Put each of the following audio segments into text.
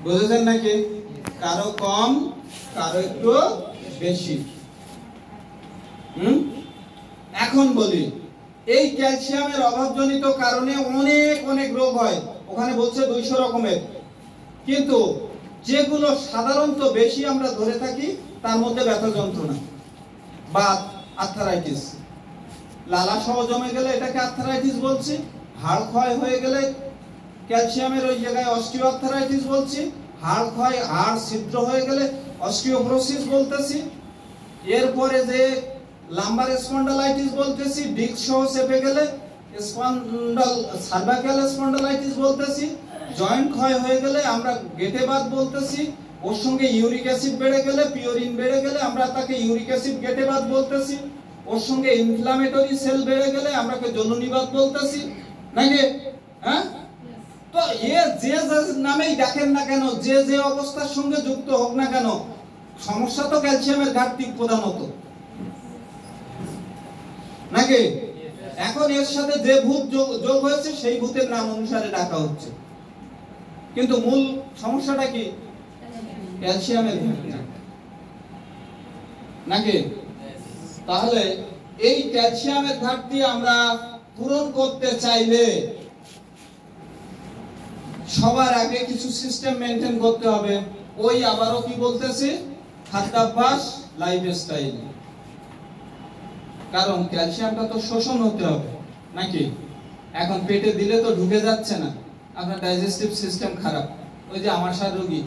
বুঝেছেন নাকি? কারো কম কারো একটু বেশি। এখন বলি, এই ক্যালসিয়ামের অভাবজনিত কারণে অনেক অনেক রোগ হয়। ওখানে বলছে 200 রকমের, কিন্তু যেগুলো সাধারণত বেশি আমরা ধরে থাকি তার মধ্যে ব্যথা যন্ত্রণা, বাত, আর্থারাইটিস, লালা সহ জমে গেলে এটাকে আর্থারাইটিস বলছি। হাড় ক্ষয় হয়ে গেলে ক্যালসিয়ামের ওই জায়গায় অস্টিওআর্থারাইটিস বলছি। হাড় ক্ষয়, হাড় ছিদ্র হয়ে গেলে অস্টিওপোরোসিস বলতেছি। এরপরে যে লাম্বার স্পন্ডালাইটিস বলতেছি, ডিস্ক সহ চেপে গেলে সার্ভাইকাল স্পন্ডালাইটিস বলতেছি। জয়েন্ট ক্ষয় হয়ে গেলে আমরা গেটে বাত বলতেছি। ওর সঙ্গে ইউরিক অ্যাসিড বেড়ে গেলে, পিওরিন বেড়ে গেলে আমরা তাকে ইউরিক অ্যাসিড গেটে বাত বলতেছি। ওর সঙ্গে ইনফ্লামেটরি সেল বেড়ে গেলে আমরা জননী বাত বলতেছি নাকি? হ্যাঁ, তো যে নামেই ডাকেন না কেন, যে অবস্থার সঙ্গে যুক্ত হোক না কেন, সমস্যা তো ক্যালসিয়ামের ঘাটতি প্রধানত নাকি? এখন এর সাথে যে ভূত যোগ হয়েছে সেই ভূতের নাম অনুসারে ডাকা হচ্ছে, কিন্তু মূল সমস্যাটা কি? ক্যালসিয়ামের ঘাটতি নাকি? তাহলে এই ক্যালসিয়ামের ঘাটতি আমরা পূরণ করতে চাইলে সবার আগে কিছু সিস্টেম মেনটেন করতে হবে। ওই আবারও কি বলতেছি, খাদ্যাভ্যাস, লাইফস্টাইল। কারণ ক্যালসিয়ামটা তো শোষণ হতে হবে নাকি? এখন পেটে দিলে তো ঢুকে যাচ্ছে না, আপনার ডাইজেস্টিভ সিস্টেম খারাপ। ওই যে আমাশা রোগী,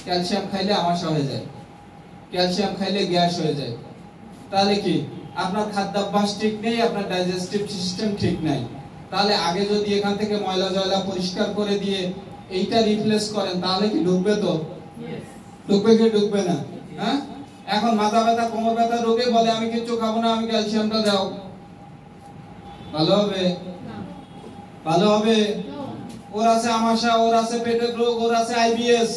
ক্যালসিয়াম খাইলে আমাশা হয়ে যায়, ক্যালসিয়াম খাইলে গ্যাস হয়ে যায়। তাহলে কি আপনার খাদ্যাভ্যাস ঠিক নেই, আপনার ডাইজেস্টিভ সিস্টেম ঠিক নাই। তাহলে আগে যদি এখান থেকে ময়লা জয়লা পরিষ্কার করে দিয়ে এইটা রিপ্লেস করেন তাহলে কি ঢুকবে? তো ঢুকবে কি ঢুকবে না? হ্যাঁ, এখন মাথা ব্যথা, কোমর ব্যথা রোগে বলে আমি কিছু খাবো না, আমি ক্যালসিয়ামটা দাও, ভালো হবে? ভালো হবে? ওর আছে আমাশা, ওর আছে পেটের রোগ, ওর আছে আইবিএস।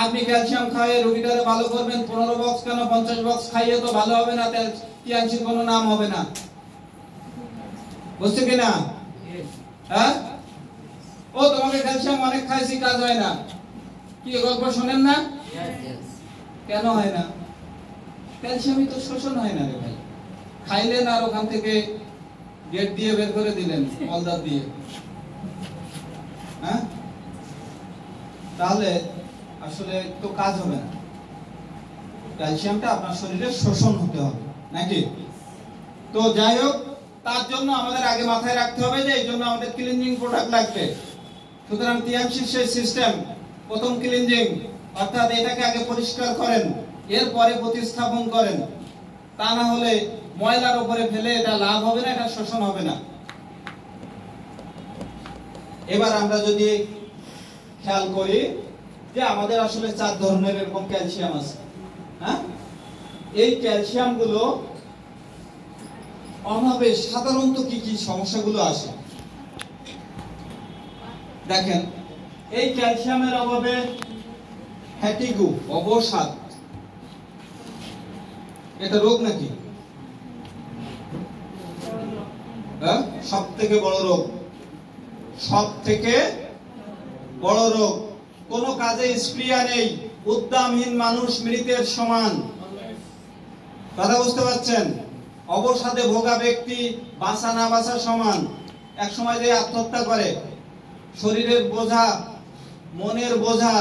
আপনি ক্যালসিয়াম খাইয়ে রোগীটারে ভালো করবেন, 15 বক্স কেন 50 বক্স খাইয়ে তো ভালো হবে না, টিএনসির কোনো নাম হবে না। বুঝছো কিনা? হ্যাঁ, ও তোমাকে ক্যালসিয়াম অনেক খাইছি, কাজ হয় না, কি গল্প শোনেন না? কেন হয় না? ক্যালসিয়ামই তো শোষণ হয় না রে ভাই। খাইলেন আর ওখান থেকে গেট দিয়ে বের করে দিলেন মলদার দিয়ে। হ্যাঁ, তাহলে আসলে তো কাজ হবে না। ক্যালসিয়ামটা আপনার শরীরে শোষণ হতে হবে নাকি? তো যাই হোক, তার জন্য আমাদের আগে মাথায় রাখতে হবে যে এই জন্য আমাদের ক্লিনজিং প্রোডাক্ট লাগবে। সুতরাং টিএমসি সেই সিস্টেম, প্রথম ক্লিনজিং, অর্থাৎ এটাকে আগে পরিষ্কার করেন, এরপরে প্রতিস্থাপন করেন। তা না হলে ময়লার উপরে ফেলে এটা লাভ হবে না, এটা শোষণ হবে না। এবার আমরা যদি খেয়াল করি যে আমাদের আসলে 4 ধরনের এরকম ক্যালসিয়াম আছে। হ্যাঁ, এই ক্যালসিয়াম গুলো অভাবে সাধারণত কি কি সমস্যাগুলো আসে দেখেন। এই ক্যালসিয়ামের অভাবে ফ্যাটিগু, অবসাদ, এটা রোগ নাকি? হ্যাঁ, সব থেকে বড় রোগ, সব থেকে বড় রোগ। কোন কাজে স্পৃহা নেই, উদ্যমহীন মানুষ মৃতের সমান। কথা বুঝতে পারছেন? অবসাদে ভোগা ব্যক্তি বাঁচা না বাঁচা সমান। এক সময় যে আত্মহত্যা করে, শরীরের বোঝা, মনের বোঝা,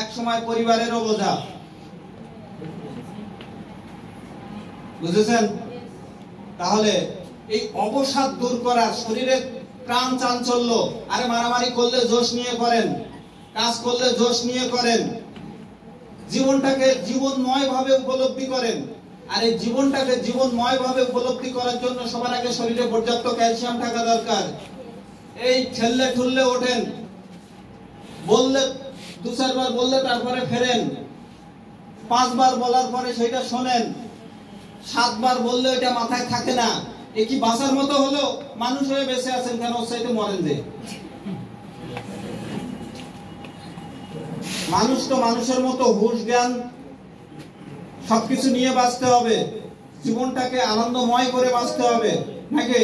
এক সময় পরিবারেরও বোঝা। বুঝেছেন? তাহলে এই অবসাদ দূর করার, শরীরের প্রাণ চাঞ্চল্য, আরে মারামারি করলে জোশ নিয়ে করেন, কাজ করলে জোশ নিয়ে করেন, জীবনটাকে জীবনময় ভাবে উপলব্ধি করেন। আর এই জীবনটাকে জীবনময় ভাবে উপলব্ধি করার জন্য সবার আগে শরীরে পর্যাপ্ত ক্যালসিয়াম থাকা দরকার। এই ঠেললে ঠুললে ওঠেন, বললে 2-4 বার বললে তারপরে ফেরেন, 5 বার বলার পরে সেটা শোনেন, 7 বার বললে এটা মাথায় থাকে না। এ কি বাঁচার মতো হলো? মানুষ হয়ে বেঁচে আছেন কেন, ওসাইতে মরেন যে। মানুষ তো মানুষের মতো হুঁশ জ্ঞান সবকিছু নিয়ে বাঁচতে হবে, জীবনটাকে আনন্দময় করে বাঁচতে হবে নাকি?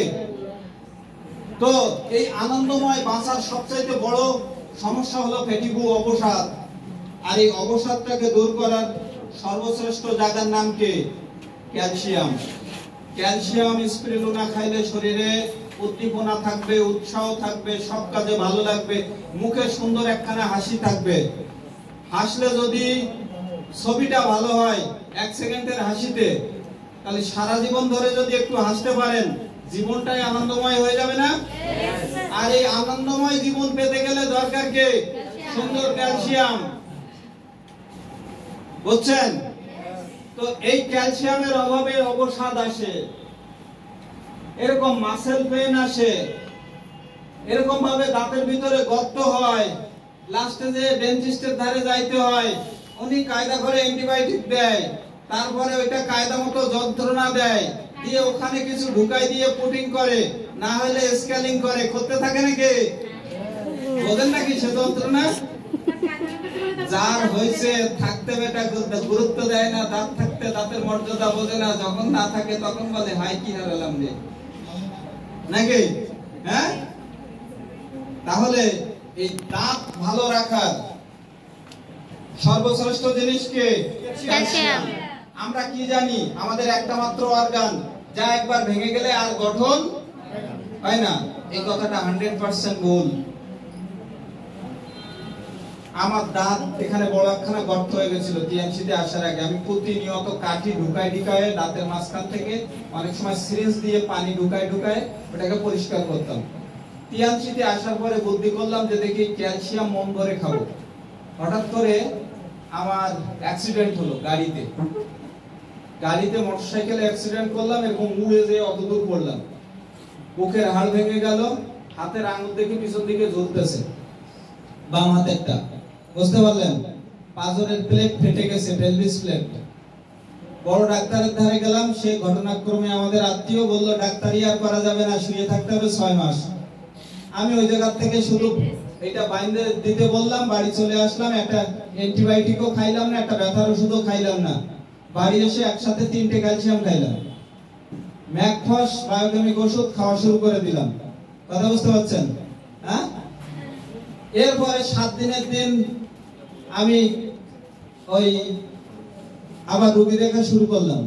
তো এই আনন্দময় বাঁচার সবচাইতে বড় সমস্যা হলো ফ্যাটিগু, অবসাদ। আর এই অবসাদটাকে দূর করার সর্বশ্রেষ্ঠ জায়গার নাম কি? ক্যালসিয়াম। ক্যালসিয়াম স্পিরুলিনা খাইলে শরীরে উদ্দীপনা থাকবে, উৎসাহ থাকবে, সব কাজে ভালো লাগবে, মুখে সুন্দর একখানা হাসি থাকবে। হাসলে যদি ছবিটা ভালো হয় 1 সেকেন্ডের হাসিতে, তাহলে সারা জীবন ধরে যদি একটু হাসতে পারেন, জীবনটাই আনন্দময় হয়ে যাবে না? আর এই আনন্দময় জীবন পেতে গেলে দরকার কি? সুন্দর ক্যালসিয়াম। বুঝছেন? তো এই ক্যালসিয়ামের অভাবে অবসাদ আসে, এরকম মাসেল পেইন আসে, এরকম ভাবে দাঁতের ভিতরে গর্ত হয়, লাস্টে যে ডেন্টিস্টের ধারে যাইতে হয়, উনি কায়দা করে অ্যান্টিবায়োটিক দেয়, তারপরে ওইটা কায়দা মতো যন্ত্রণা দেয়, দিয়ে ওখানে কিছু ঢুকাই দিয়ে পুটিং করে, না হলে স্কেলিং করে, করতে থাকে নাকি? বোঝেন নাকি সে যন্ত্রণা? যার হয়েছে থাকতে বেটা গুরুত্ব দেয় না, দাঁত থাকতে দাঁতের মর্যাদা বোঝে না, যখন না থাকে তখন বলে হাই কি হারালাম রে, নাকি? হ্যাঁ, তাহলে এই দাঁত ভালো রাখার সর্বশ্রেষ্ঠ জিনিস কি? ক্যালসিয়াম। আমরা কি জানি? আমাদের একটা মাত্র অর্গান, যা একবার ভেঙে গেলে আর গঠন হয় না। এই কথাটা 100% ভুল। আমার দাঁত এখানে বড় একখানা গর্ত হয়ে গেছিল টিএমসিতে আসার আগে। আমি প্রতিনিয়ত কাঠি ঢুকায় দাঁতের মাঝখান থেকে অনেক সময় সিরিঞ্জ দিয়ে পানি ঢুকায় ওটাকে পরিষ্কার করতাম। টিএমসিতে আসার পরে বুদ্ধি করলাম যে দেখি ক্যালসিয়াম মন ভরে খাবো। হঠাৎ করে আমার অ্যাক্সিডেন্ট হলো গাড়িতে মোটরসাইকেলে অ্যাক্সিডেন্ট করলাম, এরকম উড়ে যেয়ে অতদূর পড়লাম, বুকের হাড় ভেঙে গেল, হাতের আঙুল দেখি পিছন দিকে ঝুলতেছে, বাম হাতেরটা, বুঝতে পারলেন? পাঁজরের প্লেট ফেটে গেছে, পেলভিস প্লেট। বড় ডাক্তারের ধারে গেলাম, সে ঘটনাক্রমে আমাদের আত্মীয়, বলল ডাক্তারি আর করা যাবে না, শুয়ে থাকতে হবে 6 মাস। আমি ওই জায়গা থেকে শুধু এটা বাইন্দে দিতে বললাম, বাড়ি চলে আসলাম, একটা অ্যান্টিবায়োটিকও খাইলাম না, একটা ব্যথার ওষুধও খাইলাম না। বাড়ি এসে একসাথে 3টে ক্যালসিয়াম খাইলাম, ম্যাকফস বায়োকেমিক ওষুধ খাওয়া শুরু করে দিলাম। কথা বুঝতে পারছেন? হ্যাঁ, এরপরে 7 দিনের দিন আমি ওই আবার রোগী দেখা শুরু করলাম।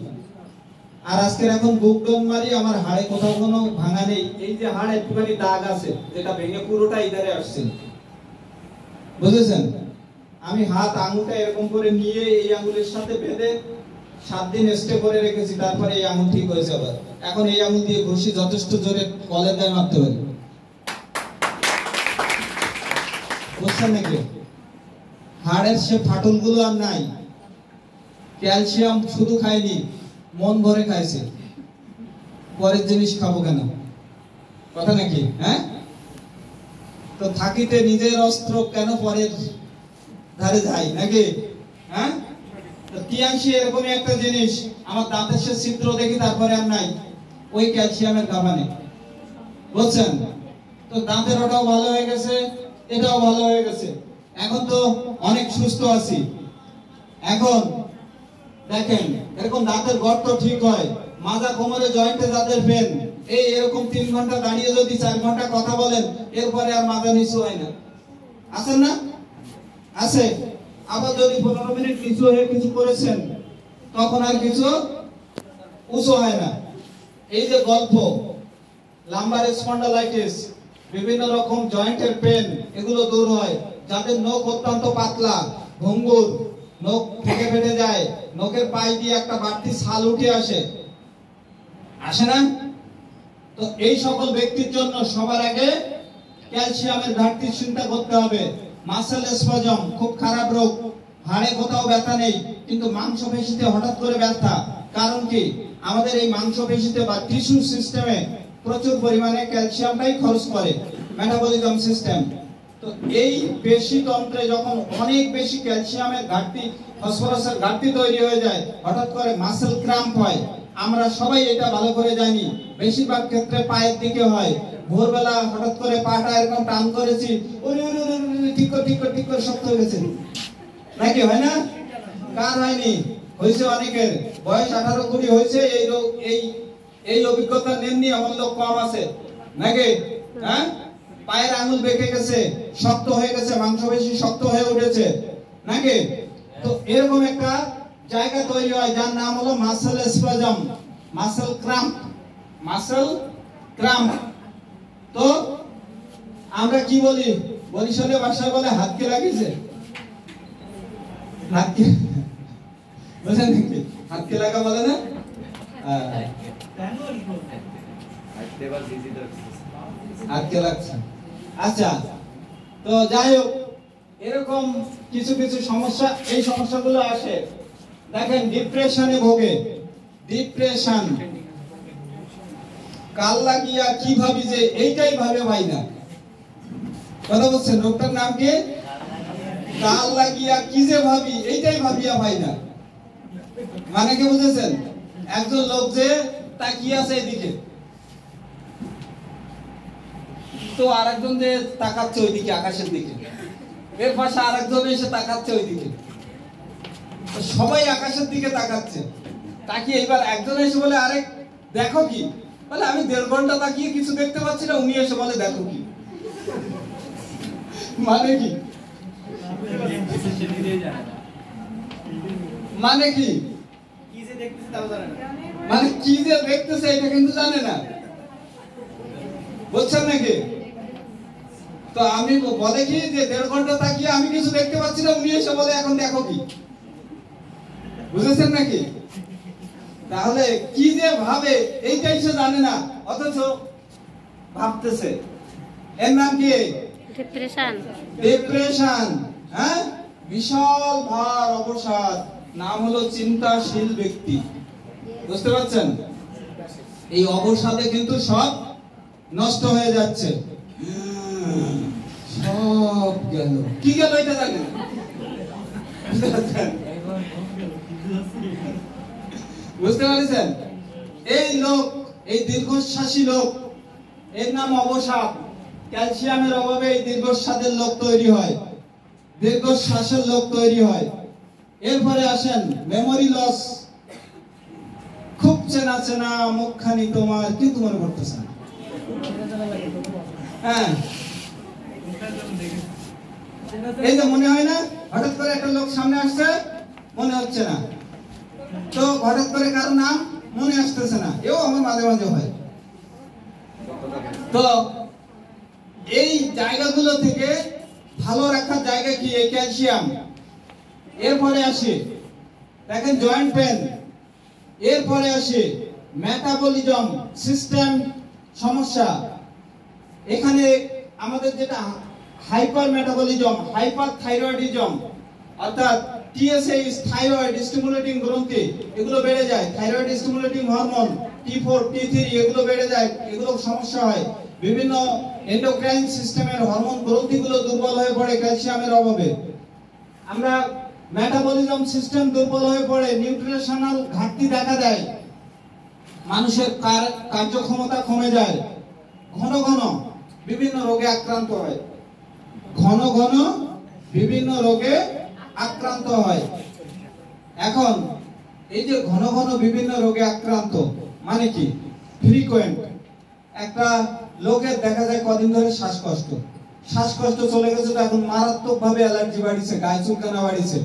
আর আজকে এখন বুক ডন মারি, আমার হাড়ে কোথাও কোনো ভাঙা নেই। এই যে হাড়ে একটুখানি দাগ আছে, যেটা ভেঙে পুরোটা ইধারে আসছে, বুঝেছেন? আমি হাত আঙুলটা এরকম করে নিয়ে এই আঙুলের সাথে বেঁধে 7 দিন স্টে করে রেখেছি, তারপরে এই আঙুল ঠিক হয়েছে। আবার এখন এই আঙুল দিয়ে ঘষি, যথেষ্ট জোরে কলের গায়ে মারতে পারি। বুঝছেন নাকি? হাড়ের সে ফাটলগুলো আর নাই। ক্যালসিয়াম শুধু খাইনি, মন ভরে খাইছে। পরের জিনিস খাবো কেন? কথা নাকি? হ্যাঁ, তো থাকিতে নিজের অস্ত্র কেন পরের ধারে যাই, নাকি? হ্যাঁ, তো টিএমসি এরকমই একটা জিনিস। আমার দাঁতের সে ছিদ্র দেখি, তারপরে আর নাই, ওই ক্যালসিয়ামের কারণে। বুঝছেন? তো দাঁতের ওটাও ভালো হয়ে গেছে, এটাও ভালো হয়ে গেছে, এখন তো অনেক সুস্থ আছি। এখন দেখেন, এরকম দাঁতের গর্ত ঠিক হয়, মাজা কোমরে জয়েন্টে যাদের পেন, এই এরকম 3 ঘন্টা দাঁড়িয়ে যদি 4 ঘন্টা কথা বলেন, এরপরে আর মাজা নিচু হয় না। আছেন না? আছে। আবার যদি 15 মিনিট নিচু হয়ে কিছু করেছেন, তখন আর কিছু উঁচু হয় না। এই যে গল্প, লাম্বার স্পন্ডালাইটিস, বিভিন্ন রকম জয়েন্টের পেন, এগুলো দূর হয়। যাদের নখ অত্যন্ত পাতলা, ভঙ্গুর, নখ থেকে ফেটে যায়, নখের পাশ দিয়ে একটা বাড়তি ছাল উঠে আসে না? তো এই সকল ব্যক্তির জন্য সবার আগে ক্যালসিয়ামের ঘাটতির চিন্তা করতে হবে। মাসেল স্পাজম খুব খারাপ রোগ, হাড়ে কোথাও ব্যথা নেই, কিন্তু মাংসপেশিতে হঠাৎ করে ব্যথা। কারণ কি? আমাদের এই মাংসপেশিতে বা টিস্যু সিস্টেমে প্রচুর পরিমাণে ক্যালসিয়ামটাই খরচ করে, মেটাবলিজম সিস্টেম। তো এই পেশি তন্ত্রে যখন অনেক বেশি ক্যালসিয়ামের ঘাটতি, ফসফরাসের ঘাটতি তৈরি হয়ে যায়, হঠাৎ করে মাসেল ক্র্যাম্প হয়। আমরা সবাই এটা ভালো করে জানি, বেশিরভাগ ক্ষেত্রে পায়ের দিকে হয়। ভোরবেলা হঠাৎ করে পাটা এরকম টান করেছি, ঠিক করে শক্ত হয়ে গেছে, নাকি? হয় না? কার হয়নি? হয়েছে অনেকের। বয়স 18-20 হয়েছে, এই রোগ, এই অভিজ্ঞতা নেননি, আমার লোক কম আছে, নাকি? হ্যাঁ, পায়ের আঙুল বেঁকে গেছে, শক্ত হয়ে গেছে, মাংসপেশি শক্ত হয়ে উঠেছে নাকি? তো এরকম একটা জায়গা তৈরি হয় যার নাম হলো muscle spasm, muscle cramp, muscle cramp. তো আমরা কি বলি, বরিশালে ভাষায় বলে হাতকে লাগিয়েছে, হাতকে বুঝলেন নাকি? হাতকে লাগা বলে না? হাতকে লাগছে। আচ্ছা, তো যাই হোক, এরকম কিছু কিছু সমস্যা, এই সমস্যাগুলো আসে। দেখেন ডিপ্রেশনে ভোগে, ডিপ্রেশন কাল লাগিয়া কি ভাবি যে এইটাই ভাবে ভাই না, কথা বলছেন? রোগটার নাম কি? কাল লাগিয়া কি যে ভাবি এইটাই ভাবিয়া ভাই না। মানে কি বুঝেছেন? একজন লোক যে তাকিয়ে আছে এদিকে, তো আরেকজন যে তাকাচ্ছে ওইদিকে আকাশের দিকে, এর পাশে আরেকজন এসে তাকাচ্ছে ওইদিকে, সবাই আকাশের দিকে তাকাচ্ছে। তাকিয়ে এবার একজন এসে বলে আরেক দেখো কি, বলে আমি 1.5 ঘন্টা তাকিয়ে কিছু দেখতে পাচ্ছি না, উনি এসে বলে দেখো কি। মানে কি? মানে কি? মানে কি যে দেখতেছে এটা কিন্তু জানে না, বুঝছেন নাকি? তো আমি বলে কি যে 1.5 ঘন্টা তাকিয়ে আমি কিছু দেখতে পাচ্ছি না, উনি এসে বলে এখন দেখো কি, বুঝেছেন নাকি? তাহলে কি যে ভাবে এইটাই সে জানে না, অথচ ভাবতেছে। এর নাম কি? ডিপ্রেশন। ডিপ্রেশন, হ্যাঁ, বিশাল ভার অবসাদ, নাম হলো চিন্তাশীল ব্যক্তি। বুঝতে পারছেন? এই অবসাদে কিন্তু সব নষ্ট হয়ে যাচ্ছে। সব গেল, কি গেল এটা জানেন? বুঝতে পারছেন? এই লোক, এই দীর্ঘশ্বাসী লোক, এর নাম অবসাদ। ক্যালসিয়ামের অভাবে এই দীর্ঘশ্বাসের লোক তৈরি হয়, দীর্ঘশ্বাসের লোক তৈরি হয়। এরপরে আসেন মেমোরি লস, খুব চেনা চেনা মুখখানি তোমার কিন্তু মনে পড়তেছে না। হ্যাঁ, এই যে মনে হয় না, হঠাৎ করে একটা লোক সামনে আসছে, মনে হচ্ছে না। তো হঠাৎ করে কারো নাম মনে আসতেছে না, এও আমার মাঝে মাঝে হয়। তো এই জায়গাগুলো থেকে ভালো রাখার জায়গা কি? এই ক্যালসিয়াম। এরপরে আসে দেখেন জয়েন্ট পেন, এরপরে আসে মেটাবলিজম সিস্টেম সমস্যা। এখানে আমাদের যেটা হাইপার মেটাবলিজম, হাইপার থাইরয়েডিজম, অর্থাৎ টিএসএইচ থাইরয়েড স্টিমুলেটিং গ্রন্থি এগুলো বেড়ে যায়, thyroid stimulating hormone T4 T3 এগুলো বেড়ে যায়, এগুলো সমস্যা হয়। বিভিন্ন এন্ডোক্রাইন সিস্টেমের হরমোন গ্রন্থিগুলো দুর্বল হয়ে পড়ে ক্যালসিয়ামের অভাবে। আমরা মেটাবলিজম সিস্টেম দুর্বল হয়ে পড়ে, নিউট্রিশনাল ঘাটতি দেখা দেয়, মানুষের কার্যক্ষমতা কমে যায়, ঘন ঘন বিভিন্ন রোগে আক্রান্ত হয়, ঘন ঘন বিভিন্ন রোগে আক্রান্ত হয়। এখন এই যে ঘন ঘন বিভিন্ন রোগে আক্রান্ত মানে কি? ফ্রিকোয়েন্ট। একটা লোকের দেখা যায় কদিন ধরে শ্বাসকষ্ট, শ্বাসকষ্ট চলে গেছে, তো এখন মারাত্মক ভাবে অ্যালার্জি বাড়িছে, গায়ে চুলকানা বাড়িছে।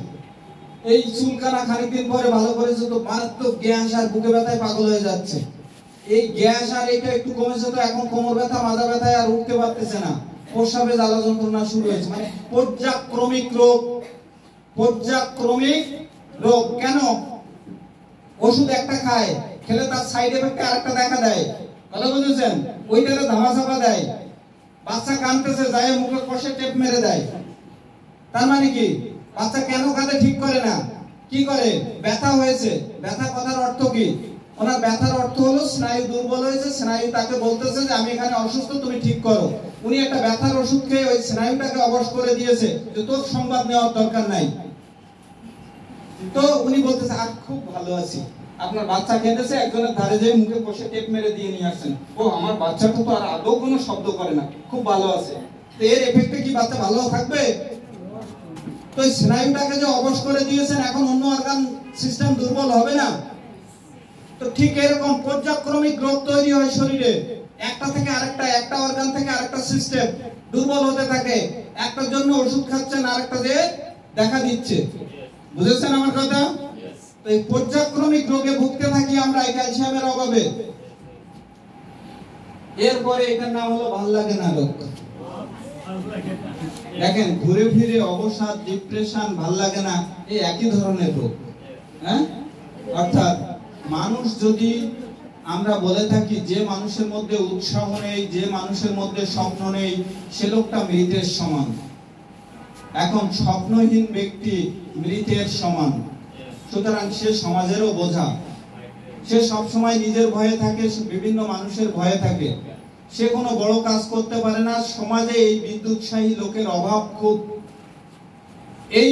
এই চুলকানা খানিকদিন পরে ভালো করেছে তো মারাত্মক গ্যাস আর বুকে ব্যথায় পাগল হয়ে যাচ্ছে। এই গ্যাস আর এটা একটু কমেছে তো এখন কোমর ব্যথা, মাজা ব্যথায় আর উঠতে পারতেছে না, প্রস্রাবে জ্বালা যন্ত্রণা শুরু হয়েছে। মানে পর্যায়ক্রমিক রোগ, পর্যায়ক্রমিক রোগ। কেন? ওষুধ একটা খায়, খেলে তার সাইড এফেক্ট আরেকটা দেখা দেয়, কথা বুঝেছেন? ওইটারে ধামাচাপা দেয়, বাচ্চা কাঁদতেছে যায় মুখে কষে টেপ মেরে দেয়। তার মানে কি? বাচ্চা কেন কাঁদে ঠিক করে না, কি করে? ব্যথা হয়েছে। ব্যথা কথার অর্থ কি? ওনার ব্যথার অর্থ হলো স্নায়ু দুর্বল হয়েছে, স্নায়ু তাকে বলতেছে যে আমি এখানে অসুস্থ, তুমি ঠিক করো। উনি একটা ব্যথার ওষুধ খেয়ে ওই স্নায়ুটাকে অবশ করে দিয়েছে যে তোর সংবাদ নেওয়ার দরকার নাই। তো উনি বলতেছে আর খুব ভালো আছি। আপনার বাচ্চা কেঁদেছে, একজনের ধারে যেয়ে মুখে কষে টেপ মেরে দিয়ে নিয়ে আসছেন, ও আমার বাচ্চাটা তো আর আদৌ কোনো শব্দ করে না, খুব ভালো আছে। তো এর এফেক্টে কি বাচ্চা ভালো থাকবে? তো এই স্নায়ুটাকে যে অবশ করে দিয়েছেন, এখন অন্য অর্গান সিস্টেম দুর্বল হবে না? তো ঠিক এরকম পর্যায়ক্রমিক রোগ তৈরি হয় শরীরে। একটা থেকে আরেকটা, একটা অর্গান থেকে আরেকটা সিস্টেম দুর্বল হতে থাকে, একটার জন্য ওষুধ খাচ্ছেন আরেকটা যে দেখা দিচ্ছে। বুঝেছেন আমার কথা? তো এই পর্যায়ক্রমিক রোগে ভুগতে থাকি আমরা এই ক্যালসিয়ামের অভাবে। এরপরে এটার নাম হলো ভাল লাগে না রোগ। দেখেন ঘুরে ফিরে অবসাদ, ডিপ্রেশন, ভাল লাগে না, এই একই ধরনের রোগ। হ্যাঁ, অর্থাৎ মানুষ যদি আমরা বলে থাকি যে মানুষের মধ্যে উৎসাহ নেই, যে মানুষের মধ্যে স্বপ্ন নেই, সে লোকটা মৃতের সমান। এখন স্বপ্নহীন ব্যক্তি মৃতের সমান, সুতরাং সে সমাজেরও বোঝা। সে সব সময় নিজের ভয়ে থাকে, বিভিন্ন মানুষের ভয়ে থাকে, সে কোনো বড় কাজ করতে পারে না। সমাজে এই বিদ্যুৎসাহী লোকের অভাব খুব। এই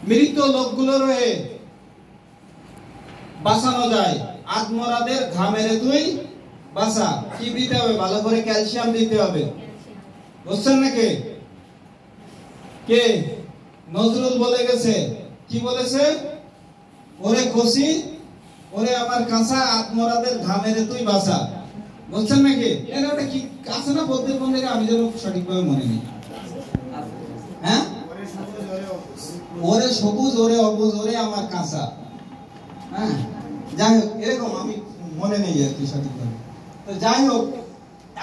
মৃত লোকগুলোর হয়ে বাঁচানো যায়। আত্মরাদের ঘামেরে তুই বাঁচা। কি দিতে হবে? ভালো করে ক্যালসিয়াম দিতে হবে। বুঝছেন নাকি? কে? নজরুল বলে গেছে, কি বলেছে? ওরে খুশি, ওরে আমার কাঁচা, আত্মরাদের ঘামেরে তুই বাঁচা। বুঝছেন নাকি? এর একটা কি আছে না পদ্মের কোন জায়গায়, আমি যেন সঠিকভাবে মনে নেই। হ্যাঁ, ওরে সবুজ, ওরে অবুজ, ওরে আমার কাঁচা। হ্যাঁ, যাই হোক, এরকম আমি মনে নেই আর কি সঠিকভাবে। তো যাই হোক,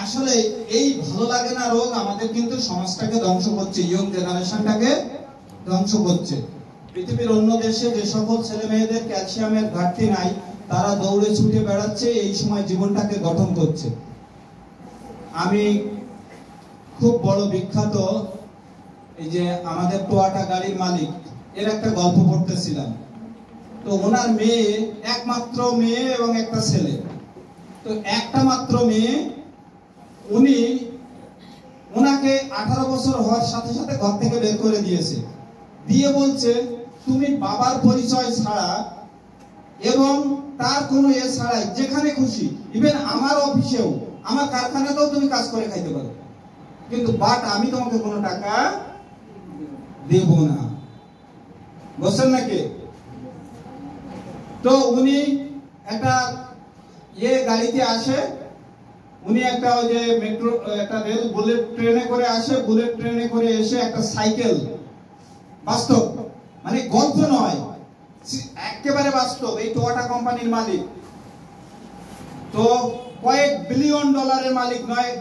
আসলে এই ভালো লাগে না রোগ আমাদের কিন্তু সমাজটাকে ধ্বংস করছে, ইয়ং জেনারেশনটাকে ধ্বংস করছে। পৃথিবীর অন্য দেশে যে সকল ছেলে মেয়েদের ক্যালসিয়ামের ঘাটতি নাই, তারা দৌড়ে ছুটে বেড়াচ্ছে, এই সময় জীবনটাকে গঠন করছে। আমি খুব বড় বিখ্যাত এই যে আমাদের টোয়াটা গাড়ির মালিক, এর একটা গল্প পড়তেছিলাম। তো ওনার মেয়ে, একমাত্র মেয়ে এবং একটা ছেলে। তো একটা মাত্র মেয়ে, উনি ওনাকে 18 বছর হওয়ার সাথে সাথে ঘর থেকে বের করে দিয়েছে, দিয়ে বলছে তুমি বাবার পরিচয় ছাড়া এবং তার কোনো এ ছাড়াই যেখানে খুশি, ইভেন আমার অফিসেও, আমার কারখানাতেও তুমি কাজ করে খাইতে পারো, কিন্তু বাট আমি তোমাকে কোনো টাকা দেব না। বুঝছেন নাকি? তো উনি একটা গাড়িতে আসে, উনি একটা ওই যে মেট্রো, একটা রেল, বুলেট ট্রেনে করে আসে, বুলেট ট্রেনে করে এসে একটা সাইকেল, বাস্তব মানে গল্প নয়, একেবারে বাস্তব, এই টোয়োটা কোম্পানির মালিক। তো কয়েক বিলিয়ন ডলারের মালিক নয়,